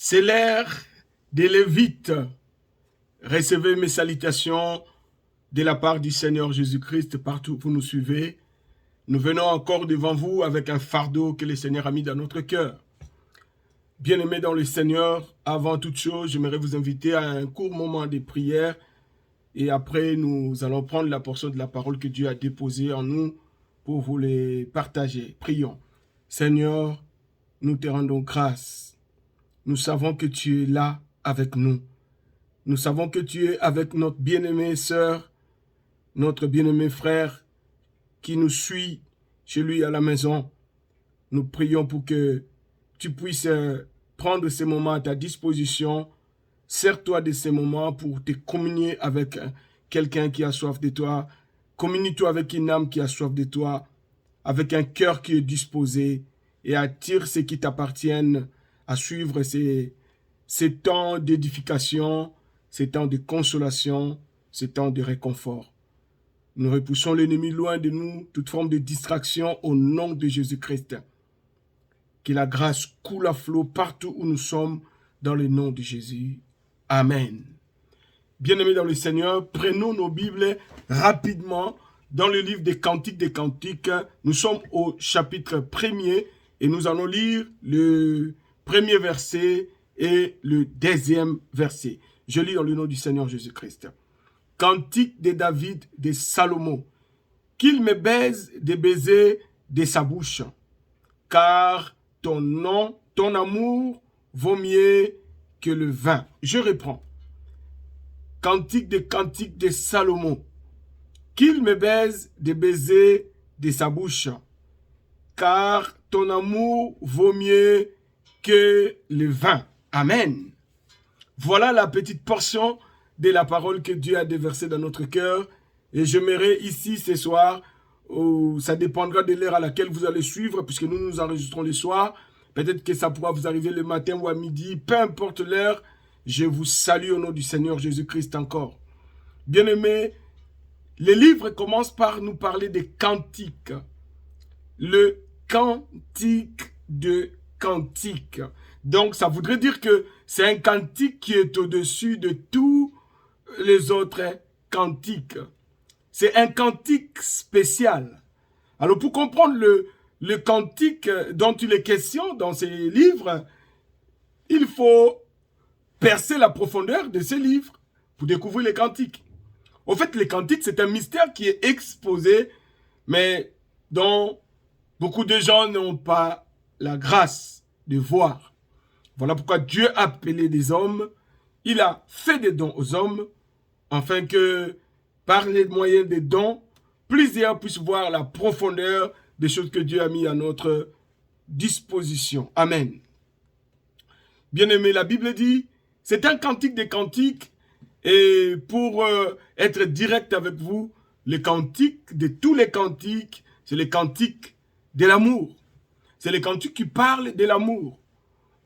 C'est l'ère des Lévites. Recevez mes salutations de la part du Seigneur Jésus-Christ partout où vous nous suivez. Nous venons encore devant vous avec un fardeau que le Seigneur a mis dans notre cœur. Bien-aimés dans le Seigneur, avant toute chose, j'aimerais vous inviter à un court moment de prière et après nous allons prendre la portion de la parole que Dieu a déposée en nous pour vous les partager. Prions. Seigneur, nous te rendons grâce. Nous savons que tu es là avec nous. Nous savons que tu es avec notre bien-aimée sœur, notre bien-aimé frère qui nous suit chez lui à la maison. Nous prions pour que tu puisses prendre ces moments à ta disposition. Sers-toi de ces moments pour te communier avec quelqu'un qui a soif de toi. Communie-toi avec une âme qui a soif de toi, avec un cœur qui est disposé et attire ceux qui t'appartiennent à suivre ces temps d'édification, ces temps de consolation, ces temps de réconfort. Nous repoussons l'ennemi loin de nous, toute forme de distraction au nom de Jésus-Christ. Que la grâce coule à flot partout où nous sommes dans le nom de Jésus. Amen. Bien-aimés dans le Seigneur, prenons nos Bibles rapidement dans le livre des Cantiques des Cantiques. Nous sommes au chapitre 1er et nous allons lire le premier verset et le deuxième verset. Je lis dans le nom du Seigneur Jésus-Christ. Cantique de David de Salomon. Qu'il me baise des baisers de sa bouche, car ton nom, ton amour vaut mieux que le vin. Je reprends. Cantique de Salomon. Qu'il me baise des baisers de sa bouche, car ton amour vaut mieux que le vin. Amen. Voilà la petite portion de la parole que Dieu a déversée dans notre cœur. Et j'aimerais ici ce soir, ça dépendra de l'heure à laquelle vous allez suivre, puisque nous nous enregistrons le soir. Peut-être que ça pourra vous arriver le matin ou à midi, peu importe l'heure. Je vous salue au nom du Seigneur Jésus-Christ encore. Bien-aimés, le livre commence par nous parler des cantiques. Le cantique de cantiques. Donc, ça voudrait dire que c'est un cantique qui est au-dessus de tous les autres cantiques. C'est un cantique spécial. Alors, pour comprendre le cantique dont il est question dans ces livres, il faut percer la profondeur de ces livres pour découvrir les cantiques. En fait, les cantiques, c'est un mystère qui est exposé, mais dont beaucoup de gens n'ont pas la grâce de voir. Voilà pourquoi Dieu a appelé des hommes, il a fait des dons aux hommes, afin que, par les moyens des dons, plusieurs puissent voir la profondeur des choses que Dieu a mis à notre disposition. Amen. Bien-aimé, la Bible dit, c'est un cantique des cantiques, et pour être direct avec vous, le cantique de tous les cantiques, c'est le cantique de l'amour. C'est les cantiques qui parlent de l'amour.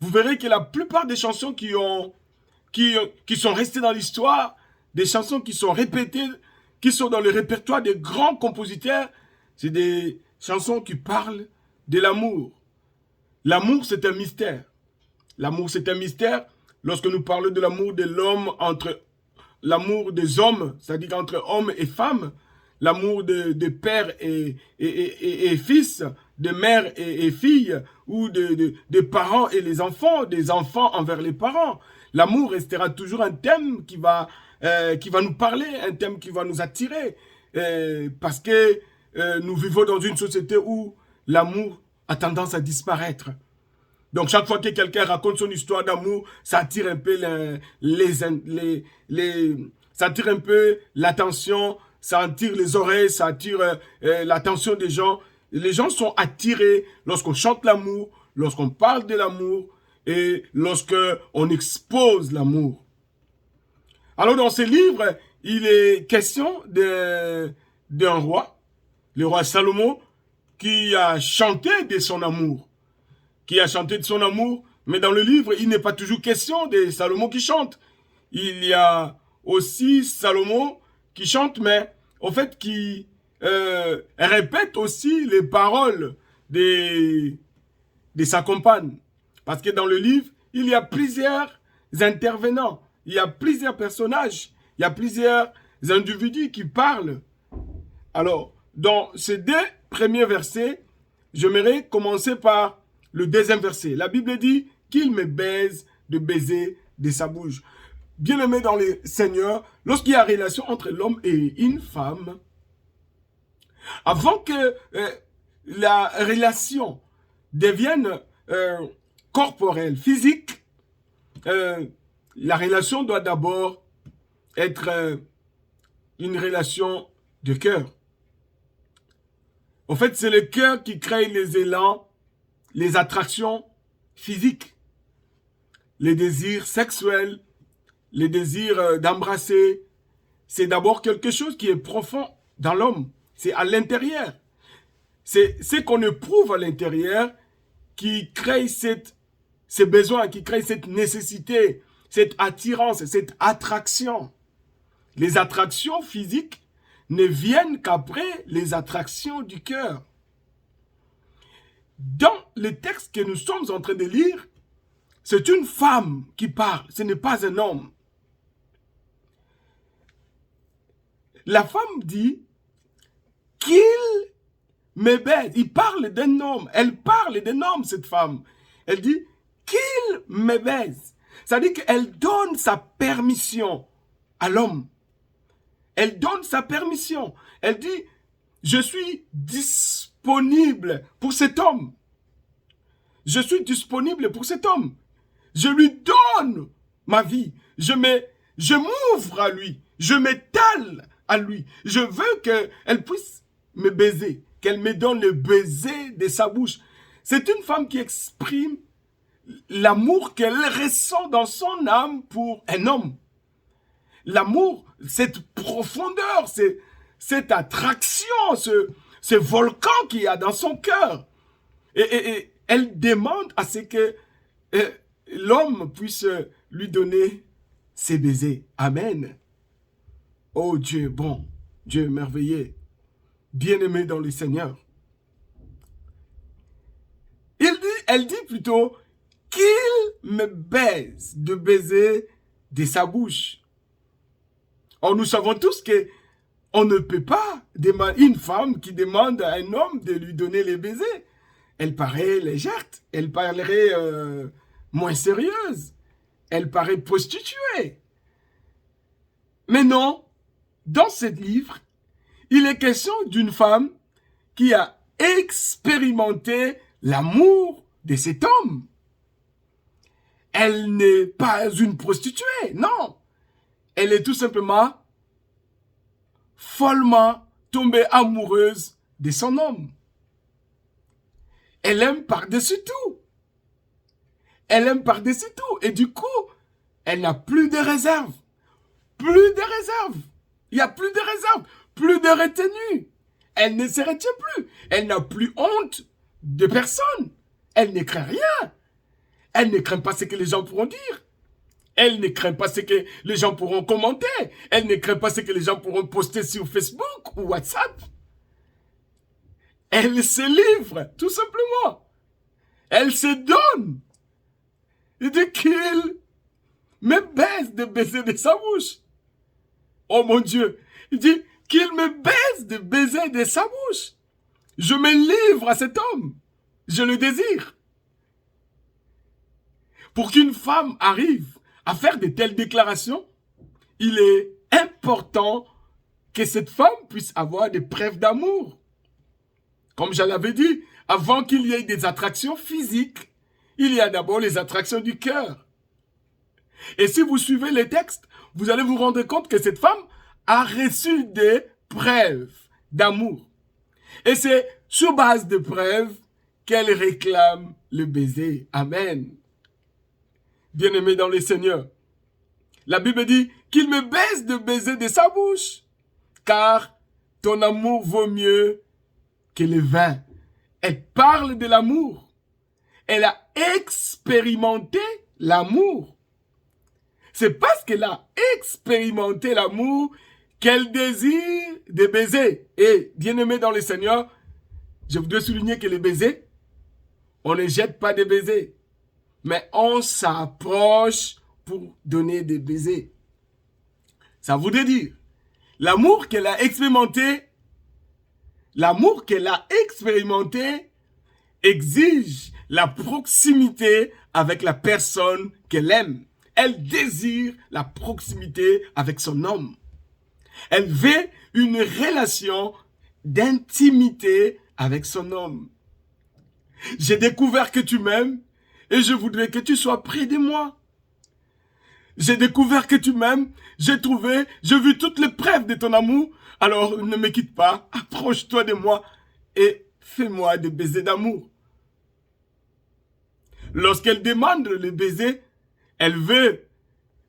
Vous verrez que la plupart des chansons qui sont restées dans l'histoire, des chansons qui sont répétées, qui sont dans le répertoire des grands compositeurs, c'est des chansons qui parlent de l'amour. L'amour, c'est un mystère. L'amour, c'est un mystère. Lorsque nous parlons de l'amour de l'homme, entre l'amour des hommes, c'est-à-dire entre hommes et femmes, l'amour de père et fils, de mère et fille, ou de parents et les enfants, des enfants envers les parents. L'amour restera toujours un thème qui va nous parler, un thème qui va nous attirer, parce que nous vivons dans une société où l'amour a tendance à disparaître. Donc, chaque fois que quelqu'un raconte son histoire d'amour, ça attire un peu ça attire un peu l'attention, ça attire les oreilles, ça attire l'attention des gens. Les gens sont attirés lorsqu'on chante l'amour, lorsqu'on parle de l'amour et lorsqu'on expose l'amour. Alors, dans ce livre, il est question d'un roi, le roi Salomon, qui a chanté de son amour. Mais dans le livre, il n'est pas toujours question de Salomon qui chante. Il y a aussi Salomon qui chante, mais en fait qui répète aussi les paroles de sa compagne. Parce que dans le livre, il y a plusieurs intervenants, il y a plusieurs personnages, il y a plusieurs individus qui parlent. Alors, dans ces 2 premiers versets, j'aimerais commencer par le 2e verset. La Bible dit qu'il me baise de baiser de sa bouche. Bien-aimé dans le Seigneur, lorsqu'il y a relation entre l'homme et une femme, avant que la relation devienne corporelle, physique, la relation doit d'abord être une relation de cœur. En fait, c'est le cœur qui crée les élans, les attractions physiques, les désirs sexuels, les désirs d'embrasser. C'est d'abord quelque chose qui est profond dans l'homme. C'est à l'intérieur. C'est ce qu'on éprouve à l'intérieur qui crée ces besoins, qui crée cette nécessité, cette attirance, cette attraction. Les attractions physiques ne viennent qu'après les attractions du cœur. Dans le texte que nous sommes en train de lire, c'est une femme qui parle, ce n'est pas un homme. La femme dit qu'il me baise. Il parle d'un homme. Elle parle d'un homme, cette femme. Elle dit qu'il me baise. Ça veut dire qu'elle donne sa permission à l'homme. Elle donne sa permission. Elle dit, je suis disponible pour cet homme. Je suis disponible pour cet homme. Je lui donne ma vie. Je m'ouvre à lui. Je m'étale à lui. Je veux qu'elle puisse me baiser. Qu'elle me donne le baiser de sa bouche. C'est une femme qui exprime l'amour qu'elle ressent dans son âme pour un homme. L'amour, cette profondeur, cette attraction, ce volcan qu'il y a dans son cœur. Et elle demande à ce que l'homme puisse lui donner ses baisers. Amen. Oh Dieu bon, Dieu merveilleux, bien-aimé dans le Seigneur. Elle dit plutôt qu'il me baise de baiser de sa bouche. Or, nous savons tous que on ne peut pas demander une femme qui demande à un homme de lui donner les baisers. Elle paraît légère, elle paraît moins sérieuse, elle paraît prostituée. Mais non, dans ce livre, il est question d'une femme qui a expérimenté l'amour de cet homme. Elle n'est pas une prostituée, non. Elle est tout simplement follement tombée amoureuse de son homme. Elle aime par-dessus tout. Elle aime par-dessus tout. Et du coup, elle n'a plus de réserve. Plus de réserve. Il n'y a plus de réserve. Plus de retenue. Elle ne se retient plus. Elle n'a plus honte de personne. Elle ne craint rien. Elle ne craint pas ce que les gens pourront dire. Elle ne craint pas ce que les gens pourront commenter. Elle ne craint pas ce que les gens pourront poster sur Facebook ou WhatsApp. Elle se livre, tout simplement. Elle se donne. Il dit qu'il me baise de baiser de sa bouche. Oh mon Dieu. Il dit qu'il me baise de baiser de sa bouche. Je me livre à cet homme. Je le désire. Pour qu'une femme arrive à faire de telles déclarations, il est important que cette femme puisse avoir des preuves d'amour. Comme je l'avais dit, avant qu'il y ait des attractions physiques, il y a d'abord les attractions du cœur. Et si vous suivez les textes, vous allez vous rendre compte que cette femme a reçu des preuves d'amour. Et c'est sur base de preuves qu'elle réclame le baiser. Amen. Bien-aimé dans le Seigneur, la Bible dit qu'il me baise de baiser de sa bouche, car ton amour vaut mieux que le vin. Elle parle de l'amour. Elle a expérimenté l'amour. C'est parce qu'elle a expérimenté l'amour qu'elle désire des baisers. Et bien-aimé dans le Seigneur, je voudrais souligner que les baisers, on ne jette pas des baisers. mais on s'approche pour donner des baisers. Ça voudrait dire, l'amour qu'elle a expérimenté, exige la proximité avec la personne qu'elle aime. Elle désire la proximité avec son homme. Elle veut une relation d'intimité avec son homme. J'ai découvert que tu m'aimes et je voudrais que tu sois près de moi. J'ai découvert que tu m'aimes, j'ai vu toutes les preuves de ton amour, alors ne me quitte pas, approche-toi de moi et fais-moi des baisers d'amour. Lorsqu'elle demande le baiser, elle veut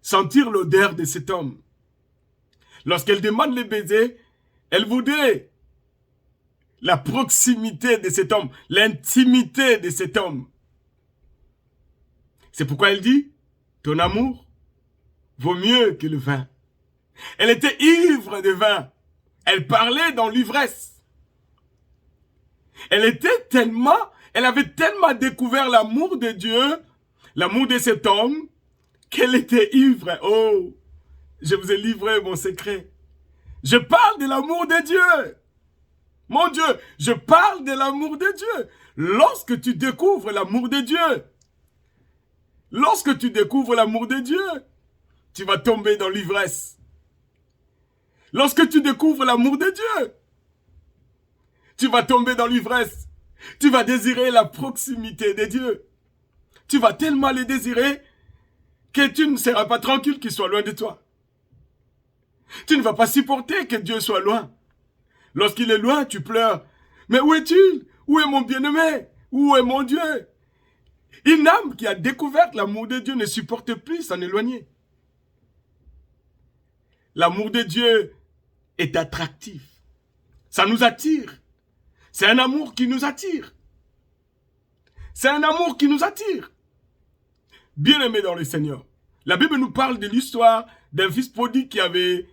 sentir l'odeur de cet homme. Lorsqu'elle demande le baiser, elle voudrait la proximité de cet homme, l'intimité de cet homme. C'est pourquoi elle dit, ton amour vaut mieux que le vin. Elle était ivre de vin. Elle parlait dans l'ivresse. Elle avait tellement découvert l'amour de Dieu, l'amour de cet homme, qu'elle était ivre. Oh, je vous ai livré mon secret. Je parle de l'amour de Dieu. Mon Dieu, je parle de l'amour de Dieu. Lorsque tu découvres l'amour de Dieu, tu vas tomber dans l'ivresse. Lorsque tu découvres l'amour de Dieu, tu vas tomber dans l'ivresse. Tu vas désirer la proximité de Dieu. Tu vas tellement le désirer que tu ne seras pas tranquille qu'il soit loin de toi. Tu ne vas pas supporter que Dieu soit loin. Lorsqu'il est loin, tu pleures. Mais où est-il? Où est mon bien-aimé? Où est mon Dieu? Une âme qui a découvert l'amour de Dieu ne supporte plus s'en éloigner. L'amour de Dieu est attractif. Ça nous attire. C'est un amour qui nous attire. C'est un amour qui nous attire. Bien-aimé dans le Seigneur. La Bible nous parle de l'histoire d'un fils prodigue qui avait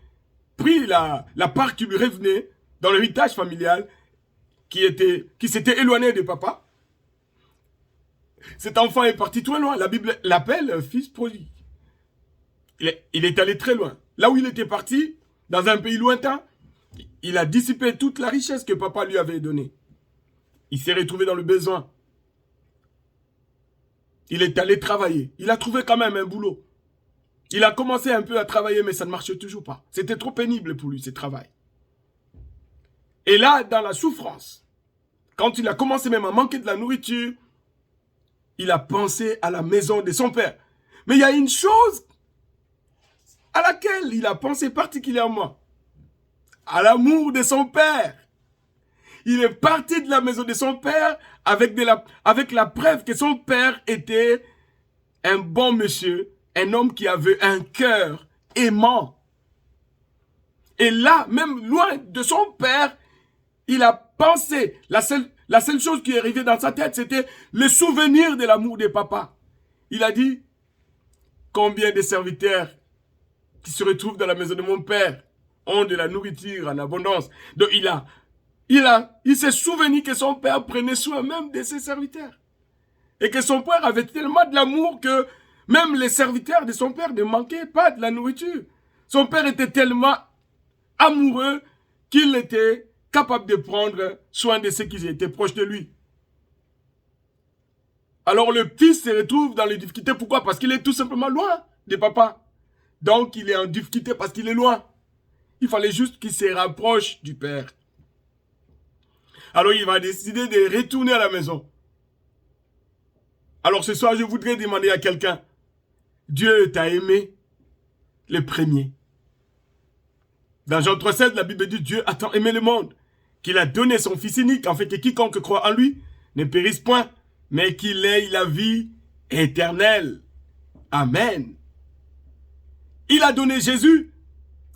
pris la part qui lui revenait dans l'héritage familial, qui s'était éloigné de papa. Cet enfant est parti très loin. La Bible l'appelle un fils prodigue. Il est allé très loin. Là où il était parti, dans un pays lointain, il a dissipé toute la richesse que papa lui avait donnée. Il s'est retrouvé dans le besoin. Il est allé travailler. Il a trouvé quand même un boulot. Il a commencé un peu à travailler, mais ça ne marchait toujours pas. C'était trop pénible pour lui, ce travail. Et là, dans la souffrance, quand il a commencé même à manquer de la nourriture, il a pensé à la maison de son père. Mais il y a une chose à laquelle il a pensé particulièrement. À l'amour de son père. Il est parti de la maison de son père avec la preuve que son père était un bon monsieur, un homme qui avait un cœur aimant. Et là, même loin de son père, il a pensé, la seule chose qui est arrivée dans sa tête, c'était le souvenir de l'amour de papa. Il a dit, combien de serviteurs qui se retrouvent dans la maison de mon père ont de la nourriture en abondance. Donc il s'est souvenu que son père prenait soin même de ses serviteurs. Et que son père avait tellement de l'amour que même les serviteurs de son père ne manquaient pas de la nourriture. Son père était tellement amoureux qu'il était capable de prendre soin de ceux qui étaient proches de lui. Alors le fils se retrouve dans les difficultés. Pourquoi? Parce qu'il est tout simplement loin de papa. Donc il est en difficulté parce qu'il est loin. Il fallait juste qu'il se rapproche du père. Alors il va décider de retourner à la maison. Alors ce soir, je voudrais demander à quelqu'un, Dieu t'a aimé le premier. Dans Jean 3,16, la Bible dit, Dieu a tant aimé le monde, qu'il a donné son Fils unique, en fait, que quiconque croit en lui ne périsse point, mais qu'il ait la vie éternelle. Amen. Il a donné Jésus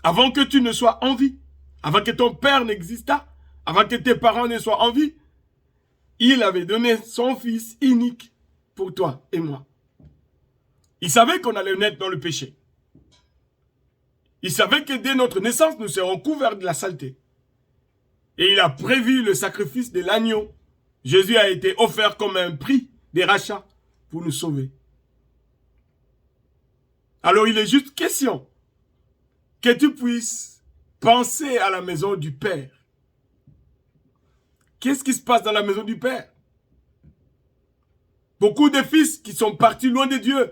avant que tu ne sois en vie, avant que ton père n'existât, avant que tes parents ne soient en vie. Il avait donné son Fils unique pour toi et moi. Il savait qu'on allait naître dans le péché. Il savait que dès notre naissance, nous serons couverts de la saleté. Et il a prévu le sacrifice de l'agneau. Jésus a été offert comme un prix de rachat pour nous sauver. Alors il est juste question que tu puisses penser à la maison du Père. Qu'est-ce qui se passe dans la maison du Père? Beaucoup de fils qui sont partis loin de Dieu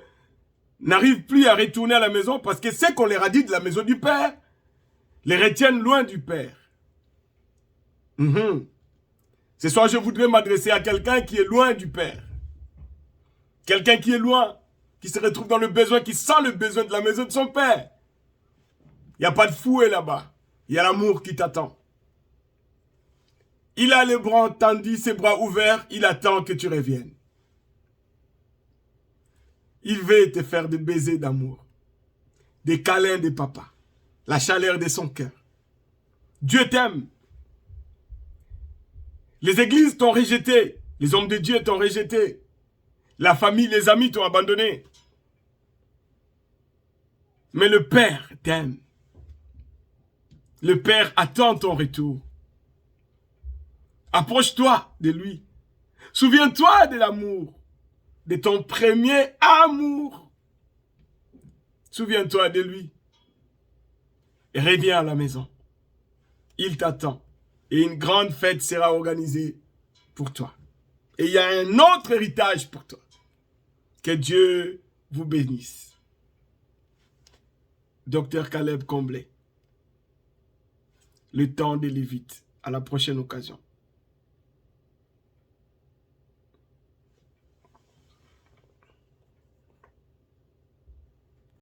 n'arrivent plus à retourner à la maison parce que ce qu'on leur a dit de la maison du Père les retiennent loin du Père. Ce soir, je voudrais m'adresser à quelqu'un qui est loin du Père. Quelqu'un qui est loin, qui se retrouve dans le besoin, qui sent le besoin de la maison de son Père. Il n'y a pas de fouet là-bas. Il y a l'amour qui t'attend. Il a les bras tendus, ses bras ouverts, il attend que tu reviennes. Il veut te faire des baisers d'amour, des câlins de papa, la chaleur de son cœur. Dieu t'aime. Les églises t'ont rejeté, les hommes de Dieu t'ont rejeté, la famille, les amis t'ont abandonné. Mais le Père t'aime. Le Père attend ton retour. Approche-toi de lui. Souviens-toi de l'amour, de ton premier amour. Souviens-toi de lui. Et reviens à la maison. Il t'attend. Et une grande fête sera organisée pour toi. Et il y a un autre héritage pour toi. Que Dieu vous bénisse. Docteur Caleb Comblé. Le temps des Lévites. À la prochaine occasion.